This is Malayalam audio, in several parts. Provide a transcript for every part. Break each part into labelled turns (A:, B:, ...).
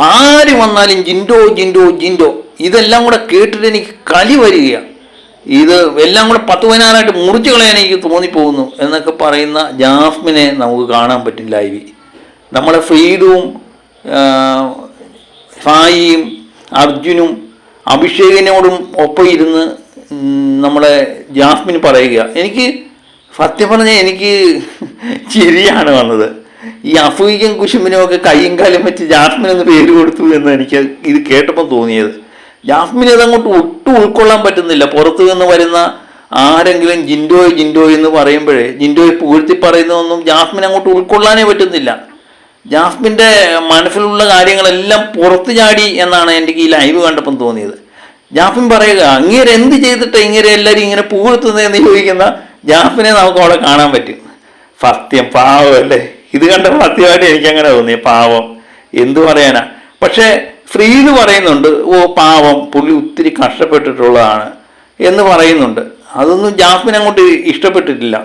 A: ആര് വന്നാലും ജിൻഡോ ജിൻഡോ ജിൻഡോ, ഇതെല്ലാം കൂടെ കേട്ടിട്ട് എനിക്ക് കലി വരികയാണ്. ഇത് എല്ലാം കൂടെ 10-16 മുറിച്ച് കളയാൻ എനിക്ക് തോന്നിപ്പോകുന്നു എന്നൊക്കെ പറയുന്ന ജാസ്മിനെ നമുക്ക് കാണാൻ പറ്റും ലൈവിൽ. നമ്മളെ ഫ്രീഡും സായിയും അർജുനും അഭിഷേകിനോടും ഒപ്പം ഇരുന്ന് നമ്മളെ ജാസ്മിൻ പറയുക. എനിക്ക് സത്യം പറഞ്ഞാൽ എനിക്ക് ചിരിയാണ് വന്നത്. ഈ അസൂയിക്കും കുശുമ്പിനും ഒക്കെ കയ്യും കാലും വെച്ച് ജാസ്മിൻ എന്ന് പേര് കൊടുത്തു എന്ന് എനിക്ക് ഇത് കേട്ടപ്പോൾ തോന്നിയത്. ജാസ്മിൻ ഇതങ്ങോട്ട് ഒട്ടും ഉൾക്കൊള്ളാൻ പറ്റുന്നില്ല. പുറത്തു നിന്ന് വരുന്ന ആരെങ്കിലും ജിൻഡോ ജിൻഡോ എന്ന് പറയുമ്പോഴേ ജിൻഡോയെ പുകഴ്ത്തി പറയുന്നതൊന്നും ജാസ്മിൻ അങ്ങോട്ട് ഉൾക്കൊള്ളാനേ പറ്റുന്നില്ല. ജാസ്മിൻ്റെ മനസ്സിലുള്ള കാര്യങ്ങളെല്ലാം പുറത്തു ചാടി എന്നാണ് എനിക്ക് ഈ ലൈവ് കണ്ടപ്പം തോന്നിയത്. ജാസ്മിൻ പറയുക, അങ്ങേരെ എന്ത് ചെയ്തിട്ട് ഇങ്ങനെ എല്ലാവരും ഇങ്ങനെ പുകഴ്ത്തുന്നതെന്ന് ചോദിക്കുന്ന ജാസ്മിനെ നമുക്ക് അവിടെ കാണാൻ പറ്റും. സത്യം പാവമല്ലേ, ഇത് കണ്ടപ്പോൾ സത്യമായിട്ട് എനിക്കങ്ങനെ തോന്നി. പാവം എന്തു പറയാനാ. പക്ഷേ ഫ്രീഡ് പറയുന്നുണ്ട്, ഓ പാവം പുള്ളി ഒത്തിരി കഷ്ടപ്പെട്ടിട്ടുള്ളതാണ് എന്ന് പറയുന്നുണ്ട്. അതൊന്നും ജാസ്മിൻ അങ്ങോട്ട് ഇഷ്ടപ്പെട്ടിട്ടില്ല.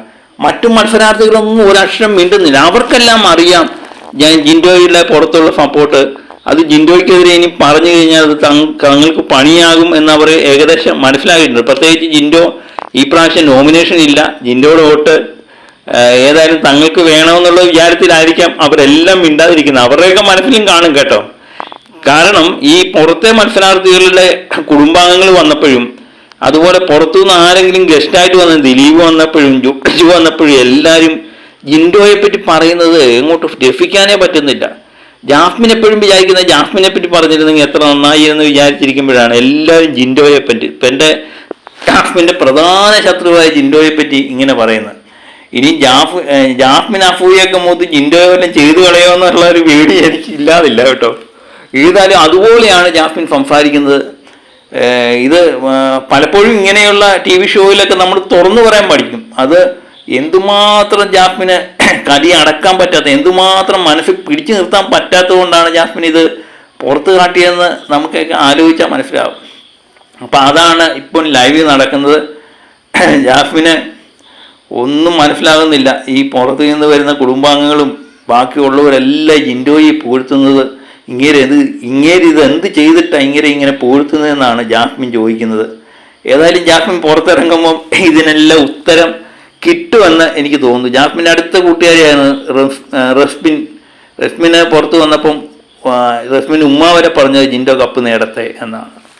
A: മറ്റു മത്സരാർത്ഥികളൊന്നും ഒരക്ഷരം മിണ്ടുന്നില്ല. അവർക്കെല്ലാം അറിയാം ജിൻഡോയുടെ പുറത്തുള്ള സപ്പോർട്ട് അത് ജിൻഡോയ്ക്കെതിരെ ഇനി പറഞ്ഞു കഴിഞ്ഞാൽ അത് തങ്ങൾക്ക് പണിയാകും എന്നവർ ഏകദേശം മനസ്സിലാക്കിയിട്ടുണ്ട്. പ്രത്യേകിച്ച് ജിൻഡോ ഈ പ്രാവശ്യം നോമിനേഷൻ ഇല്ല. ജിൻഡോയുടെ വോട്ട് ഏതായാലും തങ്ങൾക്ക് വേണമെന്നുള്ള വിചാരത്തിലായിരിക്കാം അവരെല്ലാം മിണ്ടാതിരിക്കുന്നത്. അവരുടെയൊക്കെ മനസ്സിലും കാണും കേട്ടോ. കാരണം ഈ പുറത്തെ മത്സരാർത്ഥികളുടെ കുടുംബാംഗങ്ങൾ വന്നപ്പോഴും അതുപോലെ പുറത്തുനിന്ന് ആരെങ്കിലും ഗസ്റ്റായിട്ട് വന്ന ദിലീപ് വന്നപ്പോഴും ജോജു വന്നപ്പോഴും എല്ലാവരും ജിൻഡോയെ പറ്റി പറയുന്നത് എങ്ങോട്ട് രസിക്കാനേ പറ്റുന്നില്ല. ജാസ്മിൻ എപ്പോഴും വിചാരിക്കുന്നത് ജാസ്മിനെ പറ്റി പറഞ്ഞിരുന്നെങ്കിൽ എത്ര നന്നായി എന്ന് വിചാരിച്ചിരിക്കുമ്പോഴാണ് എല്ലാവരും ജിൻഡോയെ പറ്റി, ഇപ്പം എൻ്റെ ജാസ്മിൻ്റെ പ്രധാന ശത്രുവായ ജിൻഡോയെ പറ്റി ഇങ്ങനെ പറയുന്നത്. ഇനി ജാസ്മിൻ അഫൂയൊക്കെ മൂത്ത് ജിൻഡോയെ വല്ലതും ചെയ്തു കളയോ എന്നുള്ള ഒരു പേടി എനിക്ക് ഇല്ലാതില്ല കേട്ടോ. ഏതായാലും അതുപോലെയാണ് ജാസ്മിൻ സംസാരിക്കുന്നത്. ഇത് പലപ്പോഴും ഇങ്ങനെയുള്ള TV ഷോയിലൊക്കെ നമ്മൾ തുറന്നു പറയാൻ പഠിക്കും. അത് എന്തുമാത്രം ജാസ്മിന് കലി അടക്കാൻ പറ്റാത്ത, എന്തുമാത്രം മനസ്സിൽ പിടിച്ചു നിർത്താൻ പറ്റാത്തത് കൊണ്ടാണ് ജാസ്മിൻ ഇത് പുറത്ത് കാട്ടിയതെന്ന് നമുക്കൊക്കെ ആലോചിച്ചാൽ മനസ്സിലാവും. അപ്പം അതാണ് ഇപ്പം ലൈവിൽ നടക്കുന്നത്. ജാസ്മിന് ഒന്നും മനസ്സിലാകുന്നില്ല. ഈ പുറത്തു നിന്ന് വരുന്ന കുടുംബാംഗങ്ങളും ബാക്കിയുള്ളവരെല്ലാം ജിൻഡോയെ പുകഴ്ത്തുന്നത് ഇങ്ങേര് ഇത് എന്ത് ചെയ്തിട്ടാണ് ഇങ്ങനെ പുകഴ്ത്തുന്നതെന്നാണ് ജാസ്മിൻ ചോദിക്കുന്നത്. ഏതായാലും ജാസ്മിൻ പുറത്തിറങ്ങുമ്പം ഇതിനെല്ലാം ഉത്തരം കിട്ടുമെന്ന് എനിക്ക് തോന്നുന്നു. ജാസ്മിൻ്റെ അടുത്ത കൂട്ടുകാരിയാണ് റസ്മിന് പുറത്ത് വന്നപ്പം റസ്മിൻ ഉമ്മ വരെ പറഞ്ഞത് ജിൻഡോ കപ്പ് നേടട്ടെ എന്നാണ്.